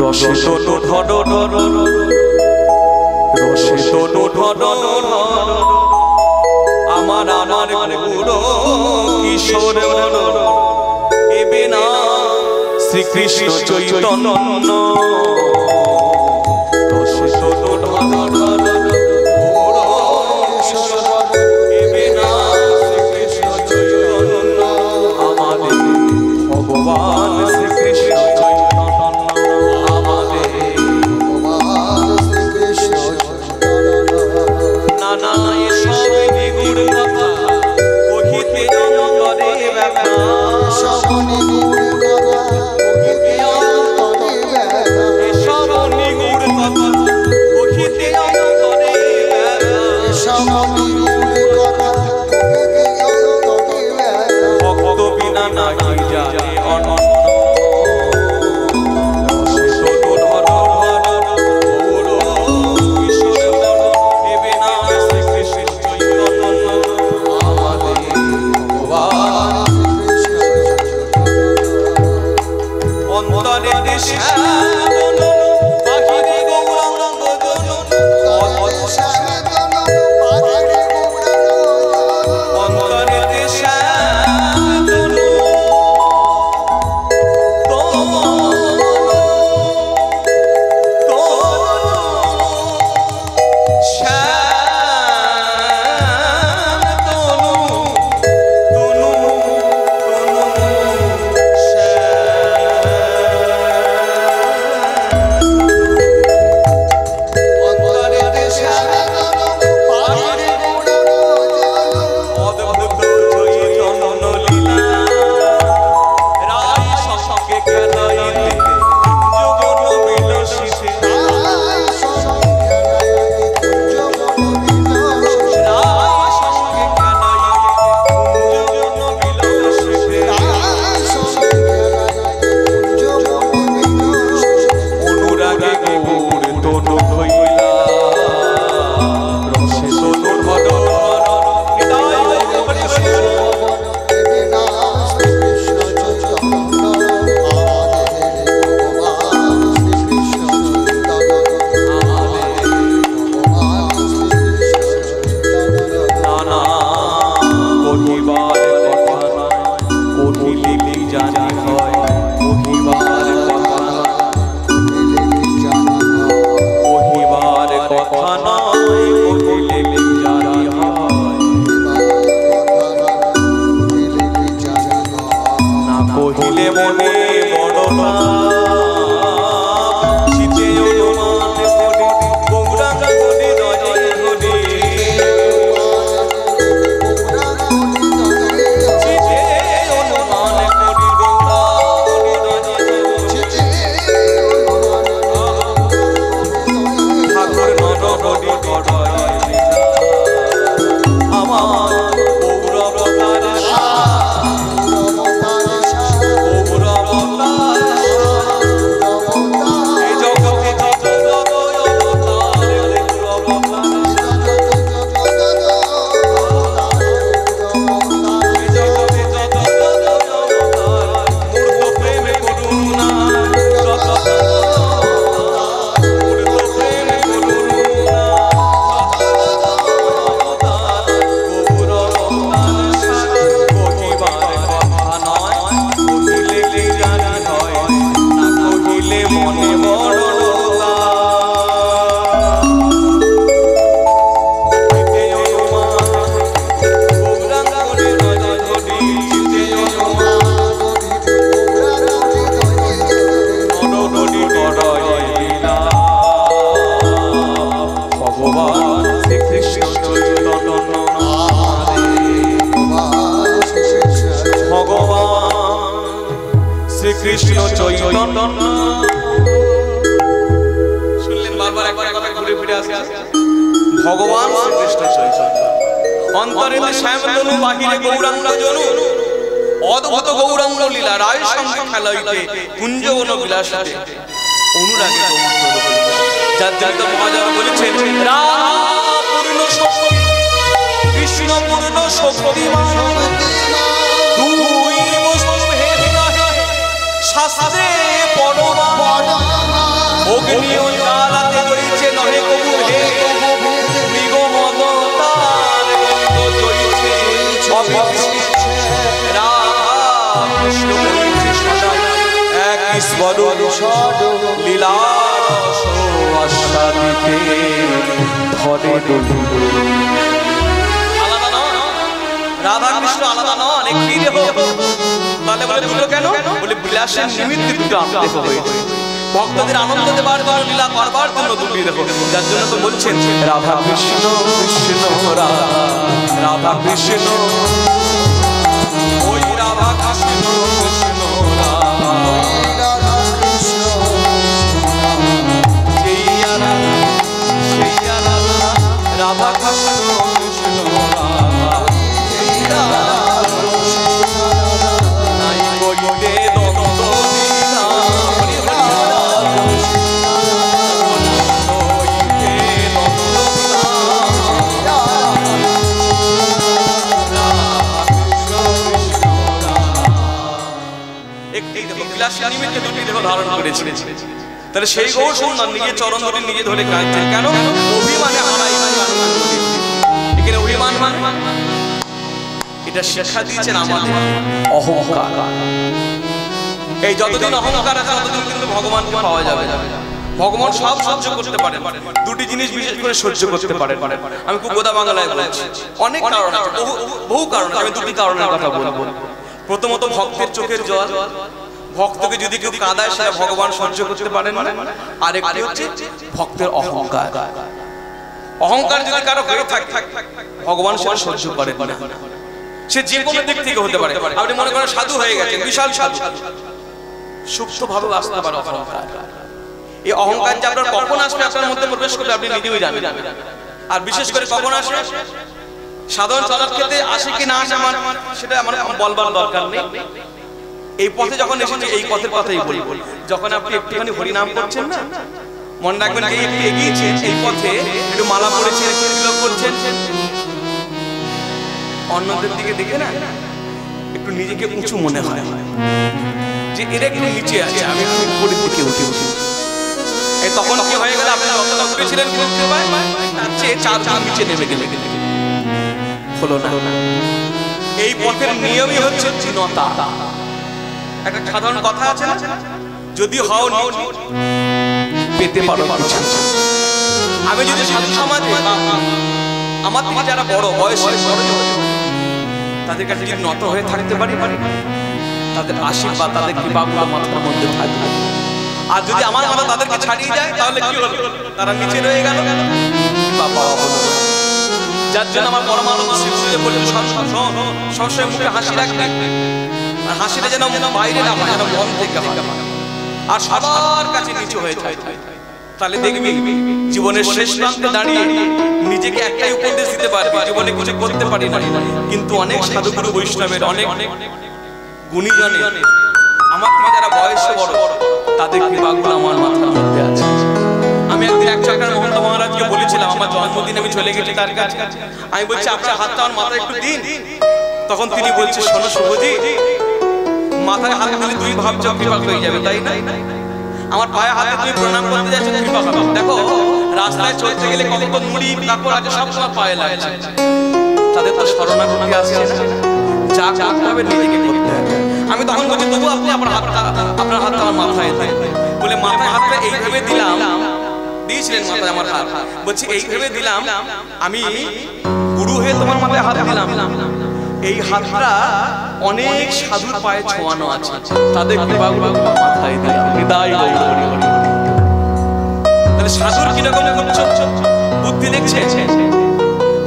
রসে তনু ধর রসে তনু ধর আমার পুরো কিশোর মন এবে না শ্রীকৃষ্ণ চৈতন্য রসে তনু ধর এবে না শ্রীকৃষ্ণ চৈতন্য আমাদের ভগবান শ্রীকৃষ্ণ কৃষ্ণ চৈতন্য শুনলেন বারবার একবার কথা ঘুরে ফিরে আসছে ভগবান শ্রীকৃষ্ণ চৈতন্য অন্তরে শ্যামতনু বাহিরে গৌরাঙ্গ জনু অদ্ভুত গৌরাঙ্গ লীলা রায় সঙ্গে খেলাইতে কুঞ্জবন বিলাসিতে অনুরাগে যার যার মহাজন বলেছেন পূর্ণ শক্তি কৃষ্ণ পূর্ণ শক্তিমান তুই শাস্ত্রে পরমা অগ্নিও জ্বালাতে রয়েছে নহে কবু হে মৃগ মমতার গন্ধ জ্বলছে অবিচ্ছিন্ন রাধা কৃষ্ণ বলছে সদাই এক ঈশ্বর লীলার রস আস্বাদিতে ধরে ডলি। আলাদা নন, রাধা কৃষ্ণ আলাদা নন, একই দেহ। তাহলে বলে দুটো কেন? বলে বিলাসের নিমিত্তে দুটো দেহ হয়েছে, ভক্তদের আনন্দ দেবার জন্য, লীলা করবার জন্য দুটি দেহ। যার জন্য তো বলছেন রাধা কৃষ্ণ কৃষ্ণ রাধা, রাধা কৃষ্ণ ওই রাধা কৃষ্ণ কৃষ্ণ রাধা, রাধা কৃষ্ণ কৃষ্ণ রাধা, নাই কইতে দ্বন্দ্ব বিনা, কইতে দ্বন্দ্ব বিনা, একটি দেহ বিলাসী নিমিত্তে দুটি দেহ ধারণ করেছে। তাহলে সেই গৌর সুন্দর নিজের চরণ ধরে নিজে ধরে কাঁদছেন কেন? অভিমানে হারাই, এখানে অভিমান এটা শিক্ষা দিয়েছেন আমাদের অহংকার। এই যতদিন অহংকার আছে ততদিন কিন্তু ভগবানকে পাওয়া যাবে। ভগবান সব সহ্য করতে পারে, দুটি জিনিস বিশেষ করে সহ্য করতে পারে। আমি খুব গোদা বাংলায় বলছি, অনেক কারণ আছে, বহু কারণ আছে, আমি দুটি কারণের কথা বলবো। প্রথমত ভক্তের চোখের জল, ভক্তকে যদি কেউ কাঁদায় সেটা ভগবান সহ্য করতে পারেন না। আর একটি হচ্ছে ভক্তের অহংকার। অহংকার যদি কারো হয়ে থাকে ভগবান সেটা সহ্য করেন না। সে যে কোনো দিক থেকে হতে পারে। আপনি মনে করেন সাধু হয়ে গেছেন, বিশাল সাধু, সুপ্ত ভাবে আসতে পারে অহংকার। এই অহংকার যে আপনার কখন আসবে আপনার মধ্যে প্রবেশ করবে আপনি নিজেই জানেন। আর বিশেষ করে কখন আসে, সাধারণ চলার ক্ষেত্রে আসে কি না আসে আমার সেটা আমার বলবার দরকার নেই। এই পথে যখন এসেছে এই পথের কথাই বলি। যখন আপনি একটুখানি হরিনাম করছেন না, মনে রাখবেন এই একটু এগিয়েছেন এই পথে, একটু মালা পড়েছেন, তিলক করছেন, অন্যদের দিকে দেখে না একটু নিজেকে উঁচু মনে হয় যে এরা একটু নিচে আছে, আমি একটু উপরের দিকে উঠে উঠি। এই তখন কি হয়ে গেল? আপনি যতটা উঠেছিলেন তার চেয়ে 4 গুণ নিচে নেমে গেলে হলো না। এই পথের নিয়মই হচ্ছে দীনতা। একটা সাধারণ কথা আছে না, যদি হও পেতে পারো কিছু। আমি যদি সাধু সমাজে আমার থেকে যারা বড় বয়সে তাদের কাছে যদি নত হয়ে থাকতে পারি, তাদের আশীর্বাদ তাদের কৃপাগুলো মাথার মধ্যে থাকবে। আর যদি আমার মাথা তাদেরকে ছাড়িয়ে যায় তাহলে কি হলো? তারা নিচে রয়ে গেল, বাবা হলো। যার জন্য আমার পরমানন্দ শিশুদের বললেন সবসময় মুখে হাসি রাখবে, আর হাসিটা যেন বাইরে না হয়, যেন মন থেকে হয়, আর সবার কাছে নিচু হয়ে থাকে। তাহলে দেখবি জীবনের শেষ প্রান্তে দাঁড়িয়ে নিজেকে একটাই উপদেশ দিতে পারবি, জীবনে কিছু করতে পারি না, কিন্তু অনেক সাধুগুরু বৈষ্ণবের, অনেক গুণীজনের, আমার থেকে যারা বয়সে বড় তাদের কৃপাগুলো আমার মাথার মধ্যে আছে। আমি একদিন এক চাকরার মহন্ত মহারাজকে বলেছিলাম, আমার জন্মদিন আমি চলে গেছি তার কাছে, আমি বলছি আপনার হাতটা আমার মাথায় একটু দিন। তখন তিনি বলছে, শোনো শুভজি, মাথায় হাত দিলে তুমি ভাবছো কৃপা হয়ে যাবে, তাই না? আমার পায়ে হাতে তুমি প্রণাম করতে যাচ্ছ, কৃপা হবে। দেখো রাস্তায় চলতে গেলে কত নুড়ি কাপড় আছে, সব সময় পায়ে লাগছে, তাদের তো শরণাগতি আসছে না, যা করতে হবে নিজেকে করতে হবে। আমি তখন বলছি, তবু আপনি আপনার হাতটা আমার মাথায় দেন। বলে মাথায় হাতটা এইভাবে দিলাম, দিয়েছিলেন মাথায় আমার হাত, বলছি এইভাবে দিলাম, আমি গুরু হয়ে তোমার মাথায় হাত দিলাম, এই হাতটা অনেক সাধুর পায়ে ছোঁয়ানো আছে, তাদের কৃপাগুলো মাথায় দিলাম, হৃদয় হরি হরি হরি। তাহলে সাধুর কিরকম করছো বুদ্ধি দেখছে,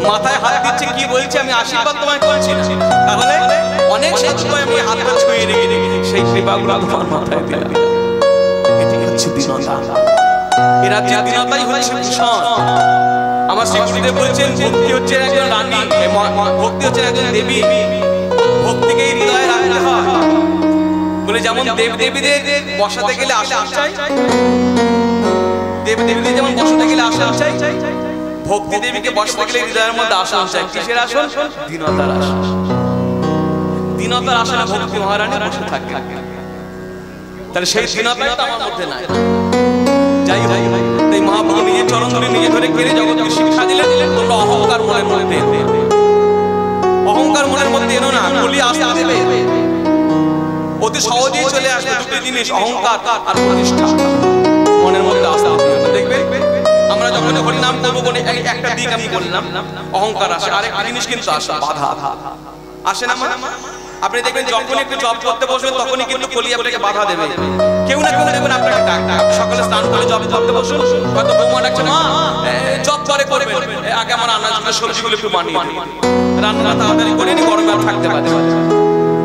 মাথায় হাত দিচ্ছে, কি বলছে, আমি আশীর্বাদ তোমায় করছি না, তাহলে অনেক সাধু পায়ে আমি হাতটা ছুঁয়ে রেখে সেই কৃপাগুলো তোমার মাথায় দিলাম। এটি হচ্ছে দীনতা। এ রাজ্যের দীনতাই হচ্ছে ভূষণ। আমার শ্রী গুরুদেব বলছেন, ভক্তি হচ্ছে একজন রানী, ভক্তি হচ্ছে একজন দেবী, ভক্তিকেই হৃদয়ে রাখতে হয়। বলে যেমন দেব দেবীদের বসাতে গেলে আসন চাই, দেব দেবীদের যেমন বসাতে গেলে আসন চাই, ভক্তি দেবীকে বসাতে গেলে হৃদয়ের মধ্যে আসন চাই। কিসের আসন? দীনতার আসন। দীনতার আসনে ভক্তি মহারানী বসে থাকে। তাহলে সেই দীনতাটা আমার মধ্যে নাই। যাই চরণধুলি নিজে ধরে কেড়ে জগৎকে শিক্ষা দিলেন, তোমরা অহংকার মনের মধ্যে অহংকার মনের মধ্যে এনো না, কলি আসতে দেবে, অতি সহজেই চলে আসবে দুটি জিনিস, অহংকার আর প্রতিষ্ঠা মনের মধ্যে আসতে দেখবে। আমরা যখন হরিনাম করবো বলে একটা দিক আমি বললাম অহংকার আসে, আরেকটা জিনিস কিন্তু আসে বাধা আসে না। আপনি দেখবেন যখন একটু জব করতে বসবেন তখনই কিন্তু কলি আপনাকে বাধা দেবে, কেউ না কেউ দেখবেন আপনাকে ডাকবে। সকালে স্নান করে জব করতে বসুন, হয়তো বৌমা ডাকছে মা জব করে করবেন, আগে আমার আনাজগুলো সবজিগুলো একটু বানিয়ে রান্না তাড়াতাড়ি করে নি, গরমে আর থাকতে পারে,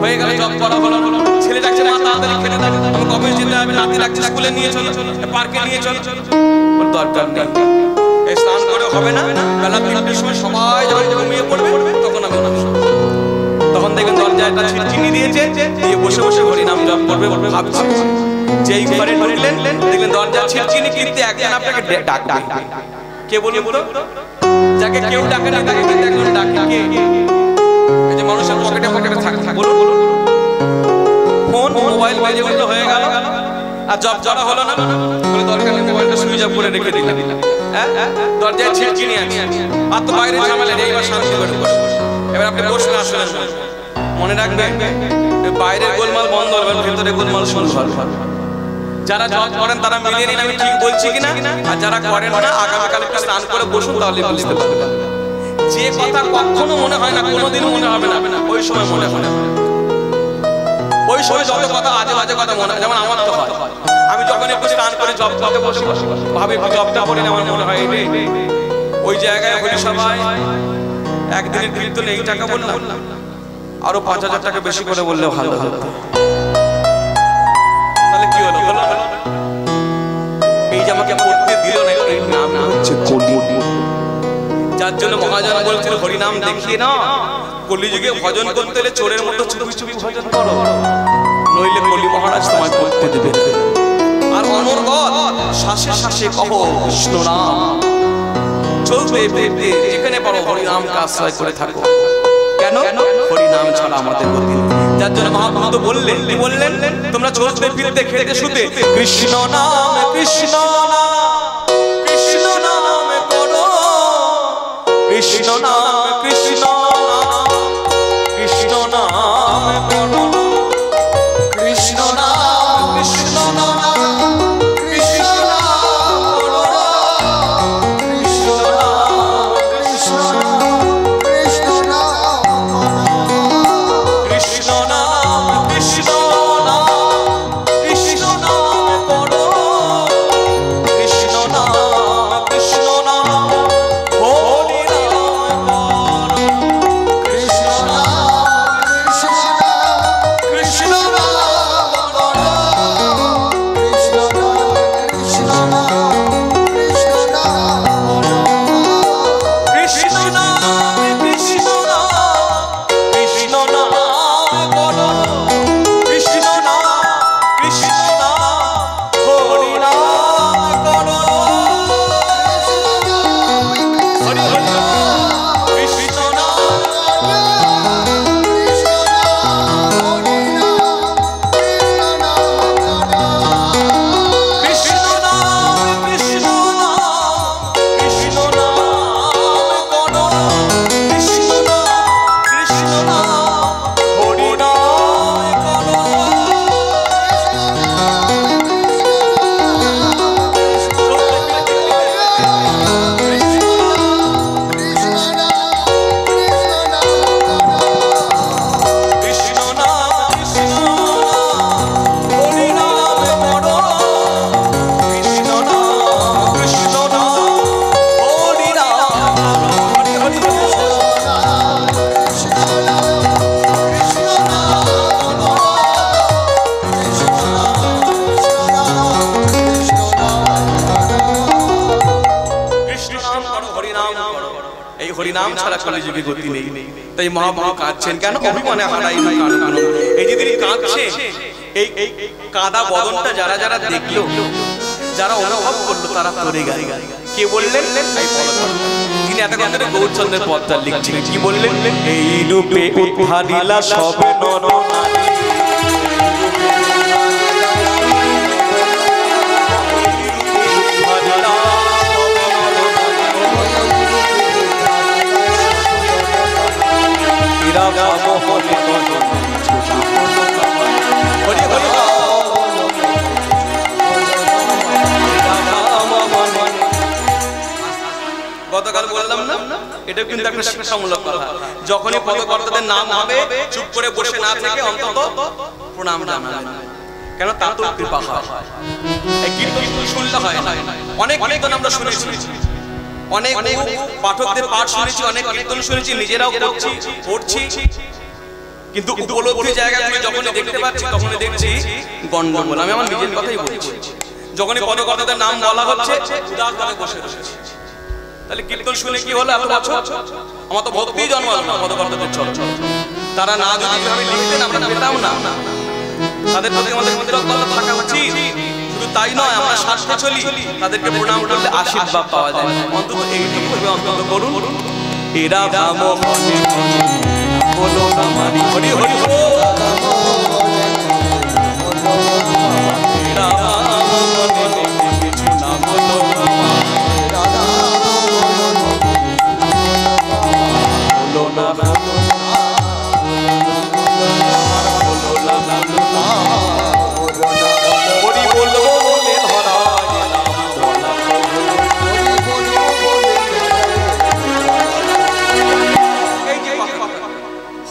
হয়ে গেল জব করা হলো। ছেলে ডাকছে মা তাড়াতাড়ি খেতে থাকবে, আমাকে অফিস যেতে হবে, নাতি ডাকছে স্কুলে নিয়ে চলো, পার্কে নিয়ে চলো, দরকার নেই, স্নান করে হবে না। বেলা 3টের সময় সবাই যখন ঘুমিয়ে পড়বে তখন আমি তখন দেখবেন দরজায় একটা চিনি দিয়েছে, দিয়ে বসে বসে হরিনাম জপ করবে ভাবছে। যেই ঘরে ঢুকলেন দেখলেন দরজা চিনি কিন্তু একজন আপনাকে ডাকবে, কে বলুন তো? যাকে কেউ ডাকে না তাকে কিন্তু একজন ডাকে, কে? এই যে মানুষের পকেটে পকেটে থাকে, বলুন ফোন মোবাইল বাজে উল্টো হয়ে গেল আর জব জড়া হলো না, বলে দরকার নেই, মোবাইলটা সুইচ অফ করে রেখে দিলাম, দরজায় চিনি আছে আর তো বাইরে ঝামেলা নেই, এবার শান্তি করে বসে। এবার আপনি বসে আসলেন, মনে রাখবেন বাইরের গোলমাল বন্ধ হবে, ভেতরে গোলমাল শুরু হবে। যারা জব করেন তারা মিলিয়ে নিন আমি ঠিক বলছি কিনা, আর যারা করেন না আগামীকাল একটু স্নান করে বসুন, তাহলে বুঝতে পারবেন। যে কথা কখনো মনে হয় না, কোনোদিন মনে হবে না, ওই সময় মনে হয়। ওই সময় যত কথা আজে বাজে কথা মনে হয়, যেমন আমার তো হয়, আমি যখন একটু স্নান করে জব করতে বসি ভাবি জবটা করি না, আমার মনে হয় ওই জায়গায় হলি সবাই একদিনের কীর্তনে এই টাকা বললাম, আরো 5000 টাকা বেশি করে বললে ভালো হতো, তাহলে কি হলো? এই যে আমাকে পড়তে দিল না, এই নাম হচ্ছে কলি, যার জন্য মহাজন বলছিল হরিনাম দেখিয়ে না, কলিযুগে ভজন করতে হলে চোরের মতো চুপি চুপি ভজন করো, নইলে কলি মহারাজ তোমায় করতে দেবে। আর অনর্গল শ্বাসে শ্বাসে কহো কৃষ্ণ নাম, চলতে ফিরতে যেখানে পারো হরিনাম আশ্রয় করে থাকো। কেন? হরিনাম ছাড়া আমাদের গতি নেই। যার জন্য মহাপ্রভু তো বললেন, কি বললেন? তোমরা চলতে ফিরতে খেতে শুতে কৃষ্ণ নাম কৃষ্ণ নাম কৃষ্ণ নাম করো, কৃষ্ণ নাম কৃষ্ণ নাম কৃষ্ণ নাম করো, কৃষ্ণ নাম কৃষ্ণ নাম কৃষ্ণ নাম করো, কৃষ্ণ নাম কৃষ্ণ নাম কৃষ্ণ নাম কৃষ্ণ নাম কৃষ্ণ নাম কৃষ্ণ নাম করো, কৃষ্ণ নাম কৃষ্ণ নাম হরি নাম করো, কৃষ্ণ নাম কৃষ্ণ নাম কৃষ্ণ নাম করো, কৃষ্ণ নাম কৃষ্ণ নাম কৃষ্ণ নাম করো, কৃষ্ণ নাম কৃষ্ণ নাম কৃষ্ণ নাম করো, কৃষ্ণ নাম কৃষ্ণ নাম হরি নাম করো, হরি হরি কৃষ্ণ নাম কৃষ্ণ নাম কৃষ্ণ নাম কৃষ্ণ নাম করো, কৃষ্ণ নাম কৃষ্ণ নাম হরি নাম করো, কৃষ্ণ নাম কৃষ্ণ নাম হরি নাম করো, কৃষ্ণ নাম কৃষ্ণ নাম হরি নাম হরি হরি কৃষ্ণ নাম করো, হরি নাম করো। এই হরি নাম ছাড়া কলিযুগে গতি নেই। তাই মহাপ্রভু কাঁদছেন কেন? অভিমানে হারাই না কারণ এই যে তিনি কাঁদছে, এই কাঁদা বদনটা যারা যারা দেখলো, যারা অনুভব করলো, তারা তরে গেল। কে বললেন? তিনি এতক্ষণ ধরে গৌরচন্দ্রের পদটা লিখছিলেন। কি বললেন? এই রূপে উদ্ধারিলা সব নর নারী, উদ্ধারিলা সব নর গতকাল বললাম না, এটা কিন্তু একটা শিক্ষামূলক কথা। যখনই পদকর্তাদের নাম হবে চুপ করে বসে না থেকে অন্তত প্রণাম জানাবেন, কেন তাতেও কৃপা হয়। এই কীর্তন শুনলে হয় না, অনেক কীর্তন আমরা শুনেছি, অনেক পাঠকদের পাঠ শুনেছি, অনেক কীর্তন শুনেছি, নিজেরাও পড়ছি, কিন্তু উপলব্ধি জায়গাগুলো যখনই দেখতে পাচ্ছি তখনই দেখছি গন্ডগোল। আমি আমার নিজের কথাই বলছি, যখনই পদকর্তাদের নাম বলা হচ্ছে উদার করে বসে রয়েছে। তাহলে কীর্তন শুনে কি হলো? এত বছর আমার তো ভক্তি জন্মালো না পদকর্তাদের চল। তারা না যদি এভাবে লিখতেন আমরা পেতাম না। তাদের প্রতি আমাদের কৃতজ্ঞতা থাকা উচিত। শুধু তাই নয়, আমরা স্বার্থে চলি, তাদেরকে প্রণাম করলে আশীর্বাদ পাওয়া যায়। অন্তত এইটুকু অন্তত করুন। এরা রাম বলো নামারি হরি হরি হরি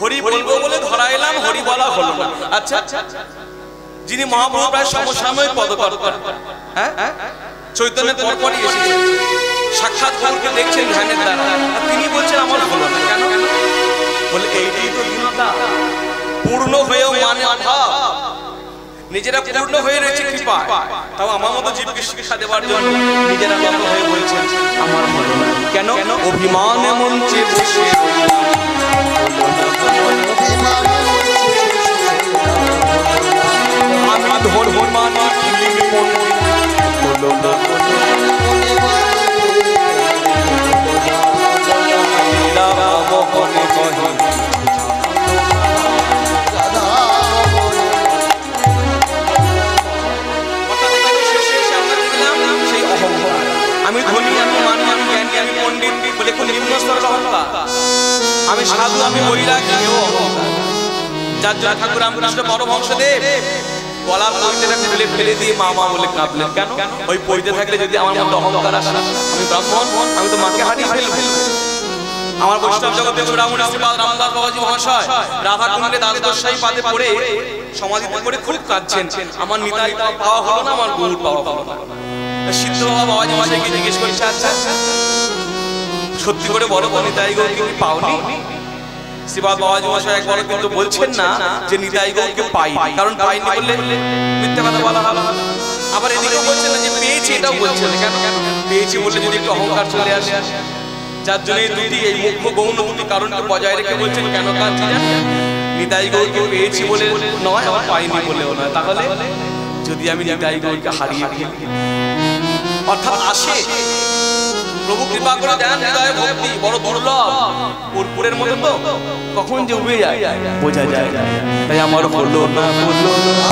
হরি বলবো বলে ধরা এলাম, হরি বলা হলো না। আচ্ছা, যিনি মহাপ্রভু প্রায় সমসাময়িক পদকর্তা, হ্যাঁ চৈতন্যের পরপরই এসেছেন, সাক্ষাৎ গৌরকে দেখছেন ধ্যানের দ্বারা, তিনি বলছেন আমার হলো না। কেন? বলে এইটাই তো দীনতা, পূর্ণ হয়েও মানে অভাব। নিজেরা পূর্ণ হয়ে রয়েছে কৃপায়, তাও আমার মতো জীবকে শিক্ষা দেওয়ার জন্য নিজেরা বন্ধ হয়ে বলছেন আমার হলো না। কেন? অভিমানে মঞ্চে বসে আমি ধর্ম মানি হলো না। আমি ধনী, আমি মানি, আমি জ্ঞানী, আমি পণ্ডিত বলে কোন নিম্ন স্তরের অহংকার। আমি সাধু, আমি বৈরাগী, এও অহংকার। যার জন্য ঠাকুর রামকৃষ্ণ পরমহংসদেব গলার পৈতেটা খুলে ফেলে দিয়ে মা মা বলে কাঁদলেন। কেন? ওই পৈতে থাকলে যদি আমার মধ্যে অহংকার আসে, আমি ব্রাহ্মণ, আমি তো মাকে হারিয়ে ফেলবো। আমার বৈষ্ণব জগতে রামদাস বাবাজি মহাশয় রাধা কুণ্ডে দাস গোসাই পাদে পড়ে সমাধিতে পড়ে খুব কাঁদছেন, আমার নিতাই পাওয়া হলো না, আমার গৌর পাওয়া হলো না। সিদ্ধ বাবা বাবাজি মহাশয়কে জিজ্ঞেস করছে, আচ্ছা সত্যি করে বলো নিতাই গৌরকে কি পাওনি? শ্রীপাদ বাবাজি মহাশয় একবার কিন্তু বলছেন না যে নিতাই গৌরকে পাইনি, কারণ পাইনি বললে মিথ্যা কথা বলা হলো। আবার এদিকেও বলছেন না যে পেয়েছি, এটাও বলছেন। কেন? পেয়েছি বললে যদি একটু অহংকার চলে আসে, যার জন্য এই দুটি, এই মুখ্য গৌণ দুটি কারণকে বজায় রেখে বলছেন কেন কাঁদছি জানেন? নিতাই গৌরকে পেয়েছি বলে নয়, আবার পাইনি বলেও নয়। তাহলে যদি আমি নিতাই গৌরকে হারিয়ে ফেলি, অর্থাৎ আসে প্রভু কৃপা করে দেন হৃদয়ে ভক্তি, বড় দুর্লভ, কর্পূরের মতো তো কখন যে উবে যায় বোঝা যায়। তাই আমার হলো না, হলো না।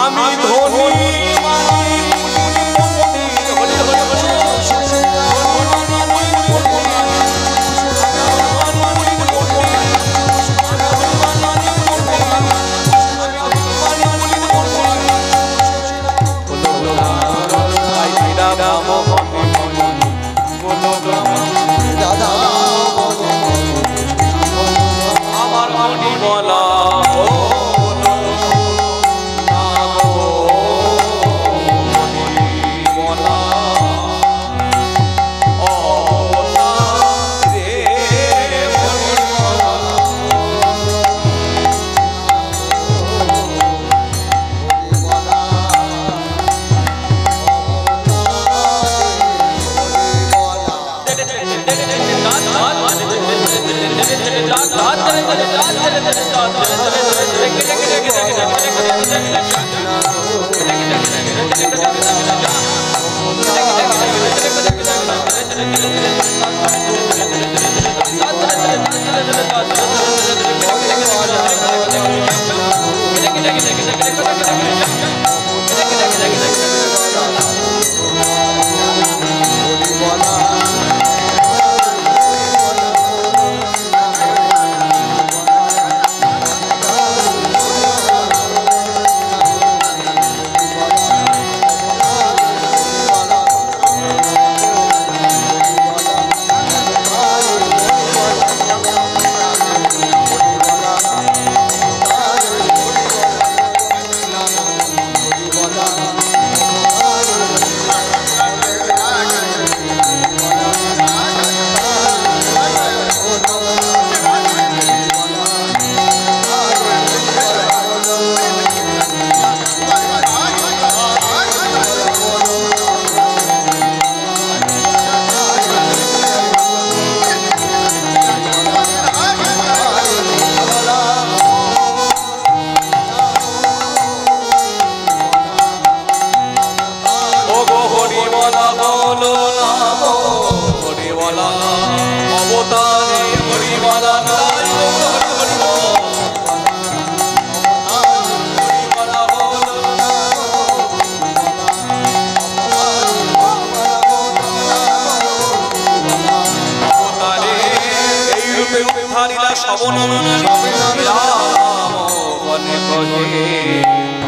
আমি ধনী আমার মনি বলা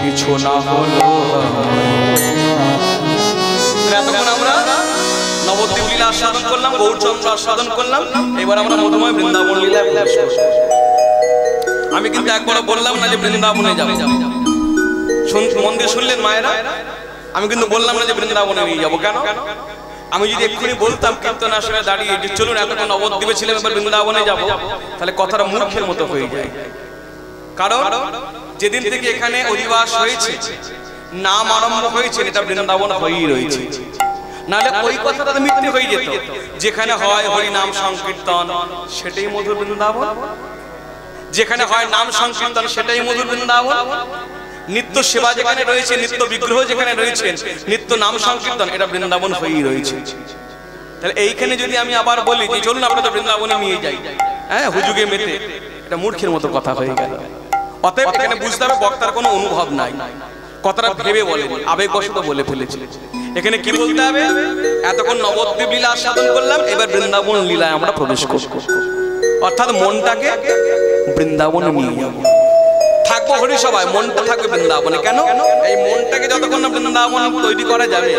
কিছু না হলো। এতক্ষণ আমরা নবদ্বীপ লীলা আস্বাদন করলাম, গৌরচন্দ্র আস্বাদন করলাম, এবার আমরা মধুময় বৃন্দাবন লীলা। আমি কিন্তু একবারও বললাম না যে বৃন্দাবনে যাবো, মন দিয়ে শুনলেন মায়েরা? আমি কিন্তু বললাম না যে বৃন্দাবনে নিয়ে যাবো। কেন? আমি যদি এক্ষুনি বলতাম কীর্তন আসলে দাঁড়িয়ে যে চলুন এতক্ষণ নবদ্বীপে ছিলাম এবার বৃন্দাবনে যাবো, তাহলে কথাটা মূর্খের মতো হয়ে যায়। কারণ যেদিন থেকে এখানে অধিবাস হয়েছে, নাম আরম্ভ হয়েছে, এটা বৃন্দাবন হয়েই রয়েছে। নাহলে ওই কথাটা তো মিথ্যে হয়ে যেত। যেখানে হয় হরি নাম সংকীর্তন সেটাই মধুর বৃন্দাবন, যেখানে হয় নাম সংকীর্তন সেটাই মধুর বৃন্দাবন। নিত্য সেবা যেখানে রয়েছে, নিত্য বিগ্রহ যেখানে রয়েছে, নিত্য নাম সংকীর্তন, এটা বৃন্দাবন হয়েই রয়েছে। তাহলে এইখানে যদি আমি আবার বলি যে চলুন আপনাদের বৃন্দাবনে নিয়ে যাই, হ্যাঁ হুজুগে মেতে, এটা মূর্খের মতো কথা হয়ে গেল। অতএব এখানে বুঝতে হবে বক্তার কোনো অনুভব নাই, কথাটা ভেবে বলেন, আবেগবশত বলে ফেলেছে। এখানে কি বলতে হবে? এতক্ষণ নবদ্বীপ লীলা আস্বাদন করলাম, এবার বৃন্দাবন লীলায় আমরা প্রবেশ করব। অর্থাৎ মনটাকে বৃন্দাবনে নিয়ে যাবো। থাকবো হরি সবাই, মনটা থাকবে বৃন্দাবনে। কেন? এই মনটাকে যতক্ষণ না বৃন্দাবন তৈরি করা যাবে,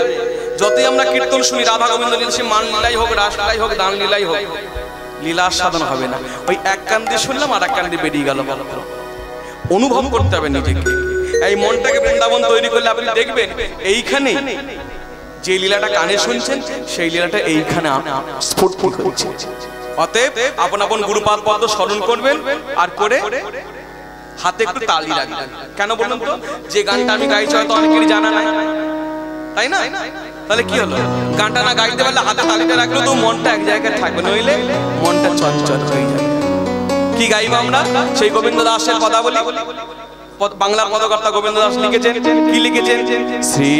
যতই আমরা কীর্তন শুনি রাধা গোবিন্দ লীলা, সে মান লীলাই হোক, রাস লীলাই হোক, দান লীলাই হোক, লীলা আস্বাদন হবে না। ওই এক কান দিয়ে শুনলাম আর এক কান দিয়ে বেরিয়ে গেল। অনুভব করতে হবে নিজেকে। এই মনটাকে বৃন্দাবন তৈরি করলে আপনি দেখবেন এইখানে যে লীলাটা কানে শুনছেন সেই লীলাটা এইখানে স্ফুট হচ্ছে। অতএব আপন আপন গুরুপাদ পদ্ম স্মরণ করবেন, আর করে হাতে একটু তালি রাখবেন। কেন বলুন তো? যে গানটা আমি গাইছি হয়তো অনেকেরই জানা নাই, তাই না? তাহলে কি হলো? গানটা না গাইতে পারলে হাতে তালিটা রাখলেও তো মনটা এক জায়গায় থাকবে, নইলে মনটা চঞ্চল হয়ে যাবে। কি গাইব আমরা? সেই গোবিন্দ দাসের কথা বলি। বাংলার পদকর্তা গোবিন্দ দাস লিখেছেন, কি লিখেছেন? শ্রী